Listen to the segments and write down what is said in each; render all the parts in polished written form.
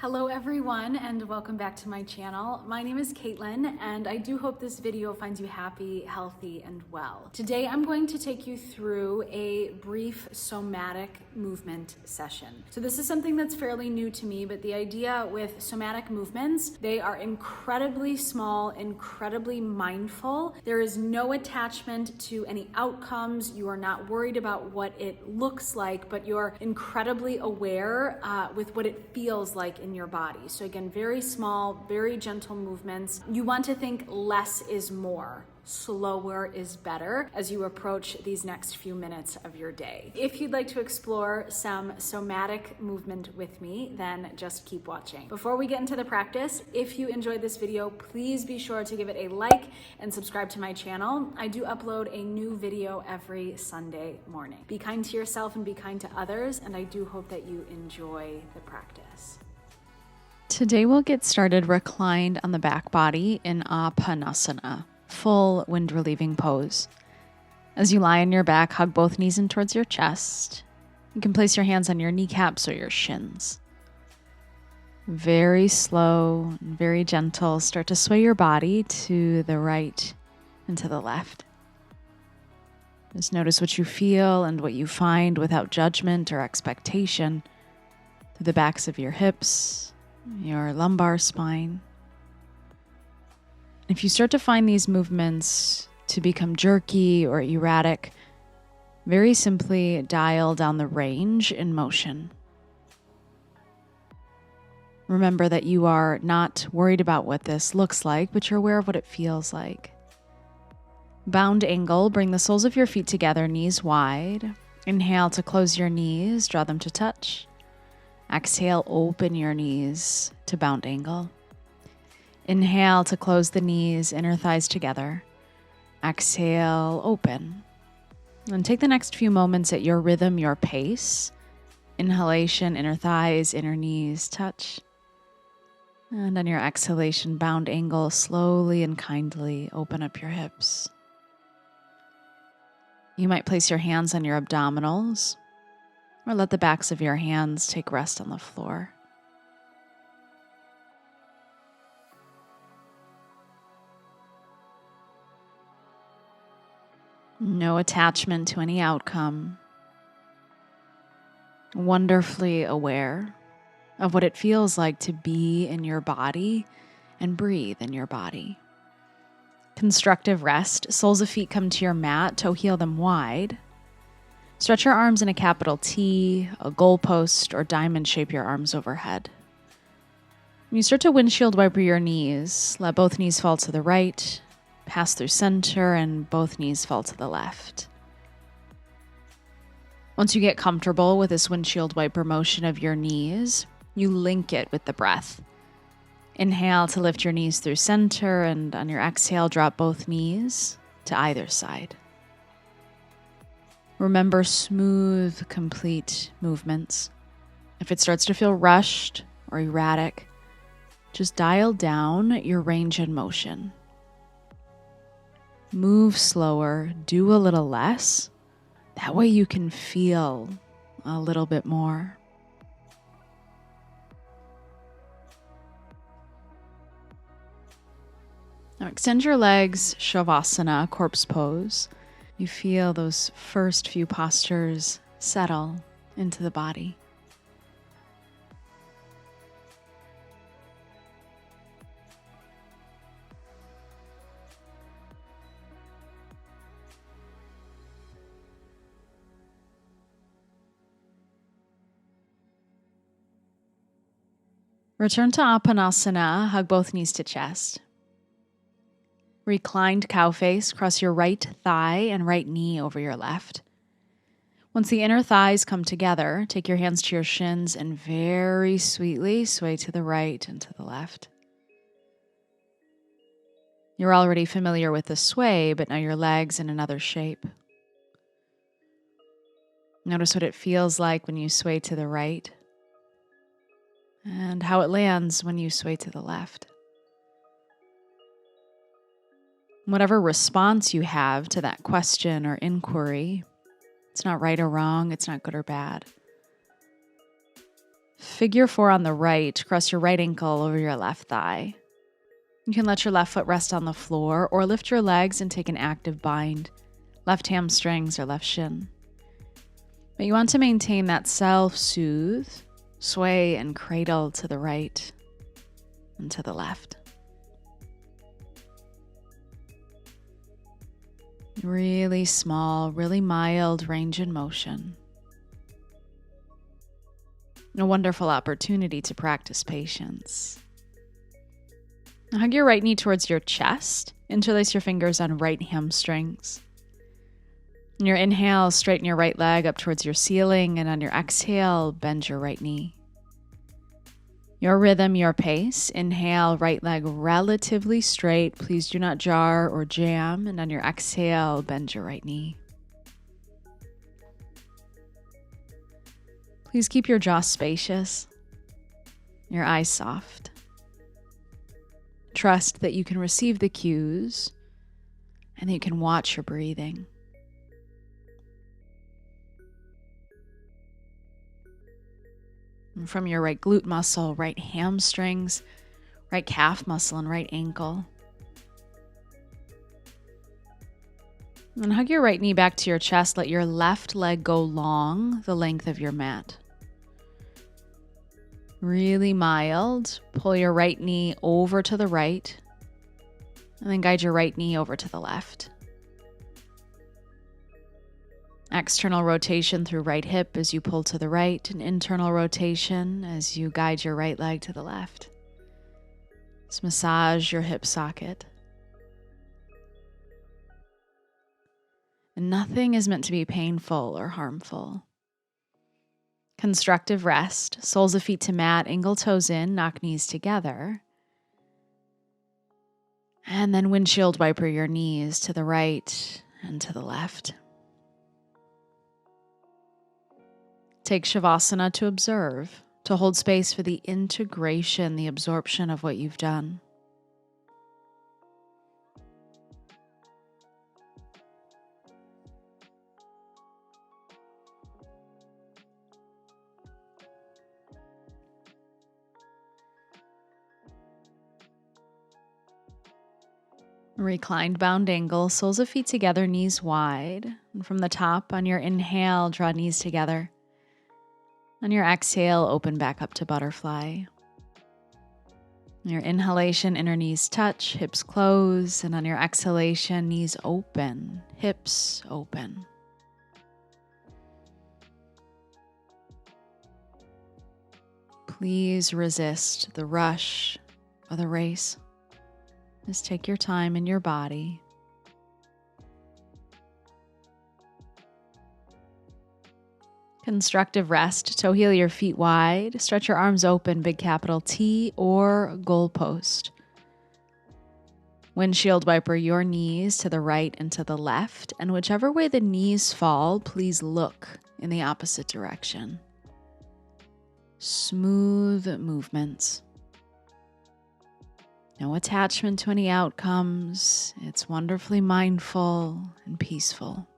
Hello everyone and welcome back to my channel. My name is Caitlin and I do hope this video finds you happy, healthy, and well. Today I'm going to take you through a brief somatic movement session. So this is something that's fairly new to me, but the idea with somatic movements, they are incredibly small, incredibly mindful. There is no attachment to any outcomes. You are not worried about what it looks like, but you're incredibly aware with what it feels like in your body. So again, very small, very gentle movements. You want to think less is more. Slower is better as you approach these next few minutes of your day. If you'd like to explore some somatic movement with me, then just keep watching. Before we get into the practice, if you enjoyed this video, please be sure to give it a like and subscribe to my channel. I do upload a new video every Sunday morning. Be kind to yourself and be kind to others, and I do hope that you enjoy the practice. Today we'll get started reclined on the back body in Apanasana, full wind relieving pose. As you lie on your back, hug both knees in towards your chest. You can place your hands on your kneecaps or your shins. Very slow and very gentle, start to sway your body to the right and to the left. Just notice what you feel and what you find without judgment or expectation through the backs of your hips, your lumbar spine. If you start to find these movements to become jerky or erratic, very simply dial down the range in motion. Remember that you are not worried about what this looks like, but you're aware of what it feels like. Bound angle, bring the soles of your feet together, knees wide. Inhale to close your knees, draw them to touch. Exhale, open your knees to bound angle. Inhale to close the knees, inner thighs together. Exhale, open. And take the next few moments at your rhythm, your pace. Inhalation, inner thighs, inner knees touch. And on your exhalation, bound angle, slowly and kindly open up your hips. You might place your hands on your abdominals, or let the backs of your hands take rest on the floor. No attachment to any outcome. Wonderfully aware of what it feels like to be in your body and breathe in your body. Constructive rest. Soles of feet come to your mat, toe heel them wide. Stretch your arms in a capital T, a goalpost, or diamond shape your arms overhead. When you start to windshield wiper your knees, let both knees fall to the right, pass through center, and both knees fall to the left. Once you get comfortable with this windshield wiper motion of your knees, you link it with the breath. Inhale to lift your knees through center, and on your exhale, drop both knees to either side. Remember smooth, complete movements. If it starts to feel rushed or erratic, just dial down your range and motion. Move slower, do a little less. That way you can feel a little bit more. Now extend your legs, Shavasana, corpse pose. You feel those first few postures settle into the body. Return to Apanasana, hug both knees to chest. Reclined cow face, cross your right thigh and right knee over your left. Once the inner thighs come together, take your hands to your shins and very sweetly sway to the right and to the left. You're already familiar with the sway, but now your legs in another shape. Notice what it feels like when you sway to the right and how it lands when you sway to the left. Whatever response you have to that question or inquiry, it's not right or wrong, it's not good or bad. Figure 4 on the right. Cross your right ankle over your left thigh. You can let your left foot rest on the floor or lift your legs and take an active bind, left hamstrings or left shin. But you want to maintain that self-soothe, sway and cradle to the right and to the left. Really small, really mild range in motion. A wonderful opportunity to practice patience. Now hug your right knee towards your chest. Interlace your fingers on right hamstrings. On your inhale, straighten your right leg up towards your ceiling, and on your exhale, bend your right knee. Your rhythm, your pace. Inhale, right leg relatively straight. Please do not jar or jam. And on your exhale, bend your right knee. Please keep your jaw spacious, your eyes soft. Trust that you can receive the cues and that you can watch your breathing. And from your right glute muscle, right hamstrings, right calf muscle, and right ankle. And hug your right knee back to your chest. Let your left leg go long, the length of your mat. Really mild. Pull your right knee over to the right, and then guide your right knee over to the left. External rotation through right hip as you pull to the right, and internal rotation as you guide your right leg to the left. Just massage your hip socket. And nothing is meant to be painful or harmful. Constructive rest, soles of feet to mat, angle toes in, knock knees together. And then windshield wiper your knees to the right and to the left. Take Shavasana to observe, to hold space for the integration, the absorption of what you've done. Reclined bound angle, soles of feet together, knees wide. And from the top, on your inhale, draw knees together. On your exhale, open back up to butterfly. On your inhalation, inner knees touch, hips close. And on your exhalation, knees open, hips open. Please resist the rush or the race. Just take your time in your body. Constructive rest. Toe heel your feet wide. Stretch your arms open, big capital T or goalpost. Windshield wiper your knees to the right and to the left. And whichever way the knees fall, please look in the opposite direction. Smooth movements. No attachment to any outcomes. It's wonderfully mindful and peaceful.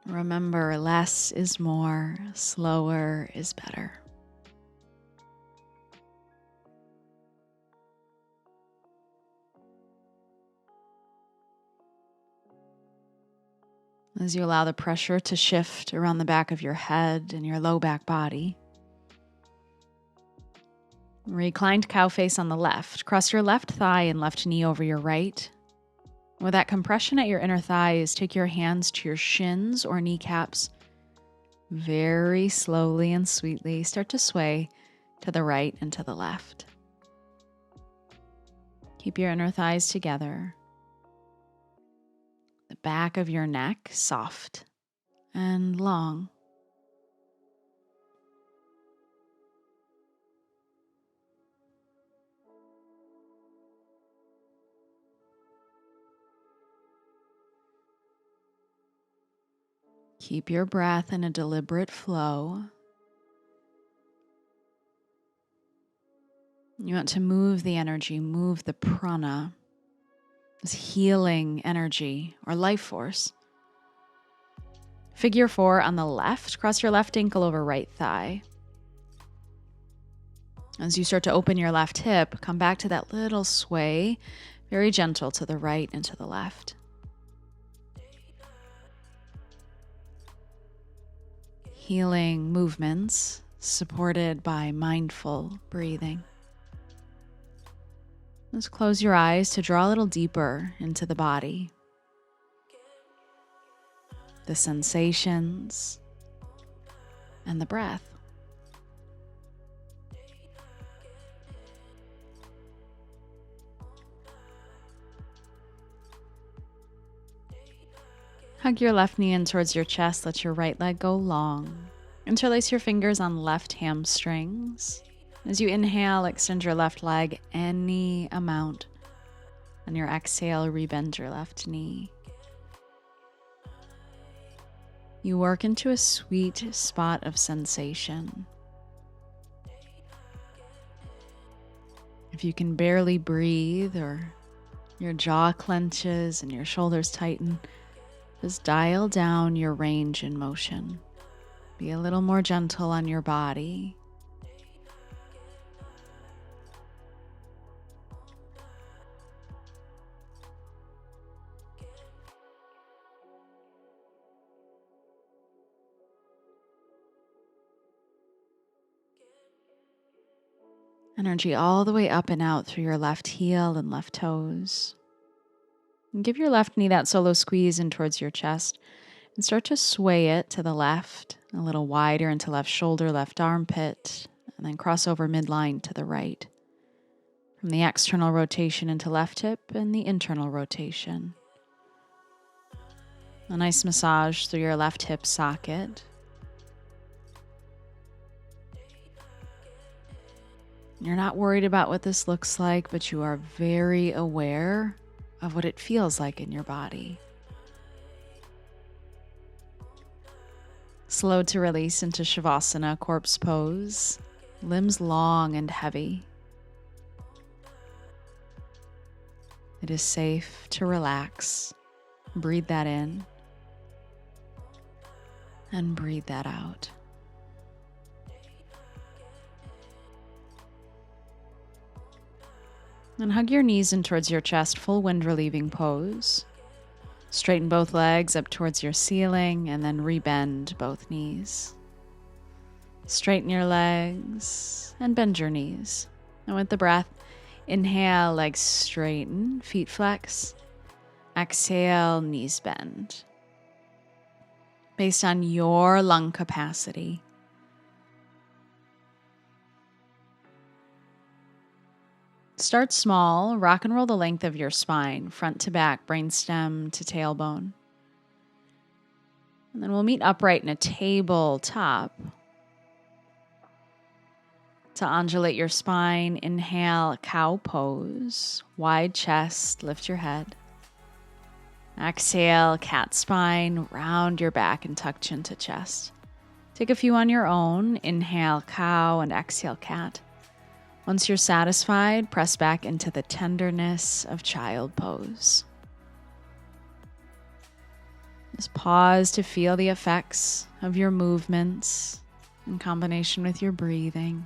Remember, less is more, slower is better. As you allow the pressure to shift around the back of your head and your low back body. Reclined cow face on the left. Cross your left thigh and left knee over your right. With that compression at your inner thighs, take your hands to your shins or kneecaps. Very slowly and sweetly start to sway to the right and to the left. Keep your inner thighs together. The back of your neck soft and long. Keep your breath in a deliberate flow. You want to move the energy, move the prana this healing energy or life force. Figure 4 on the left, cross your left ankle over right thigh. As you start to open your left hip, come back to that little sway, very gentle to the right and to the left. Healing movements supported by mindful breathing. Just close your eyes to draw a little deeper into the body. The sensations and the breath. Hug your left knee in towards your chest. Let your right leg go long. Interlace your fingers on left hamstrings. As you inhale, extend your left leg any amount. On your exhale, rebend your left knee. You work into a sweet spot of sensation. If you can barely breathe or your jaw clenches and your shoulders tighten, just dial down your range and motion. Be a little more gentle on your body. Energy all the way up and out through your left heel and left toes. And give your left knee that solo squeeze in towards your chest and start to sway it to the left, a little wider into left shoulder, left armpit, and then cross over midline to the right. From the external rotation into left hip and the internal rotation. A nice massage through your left hip socket. You're not worried about what this looks like, but you are very aware of what it feels like in your body. Slow to release into Shavasana, corpse pose, limbs long and heavy. It is safe to relax. Breathe that in and breathe that out. And hug your knees in towards your chest, full wind relieving pose. Straighten both legs up towards your ceiling and then rebend both knees. Straighten your legs and bend your knees. And with the breath, inhale, legs straighten, feet flex. Exhale, knees bend. Based on your lung capacity. Start small, rock and roll the length of your spine, front to back, brainstem to tailbone. And then we'll meet upright in a tabletop. To undulate your spine, inhale, cow pose, wide chest, lift your head. Exhale, cat spine, round your back and tuck chin to chest. Take a few on your own, inhale, cow, and exhale, cat. Once you're satisfied, press back into the tenderness of child pose. Just pause to feel the effects of your movements in combination with your breathing.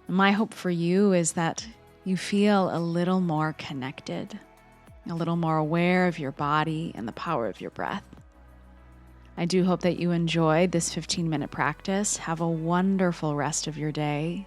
My hope for you is that you feel a little more connected, a little more aware of your body and the power of your breath. I do hope that you enjoyed this 15-minute practice. Have a wonderful rest of your day.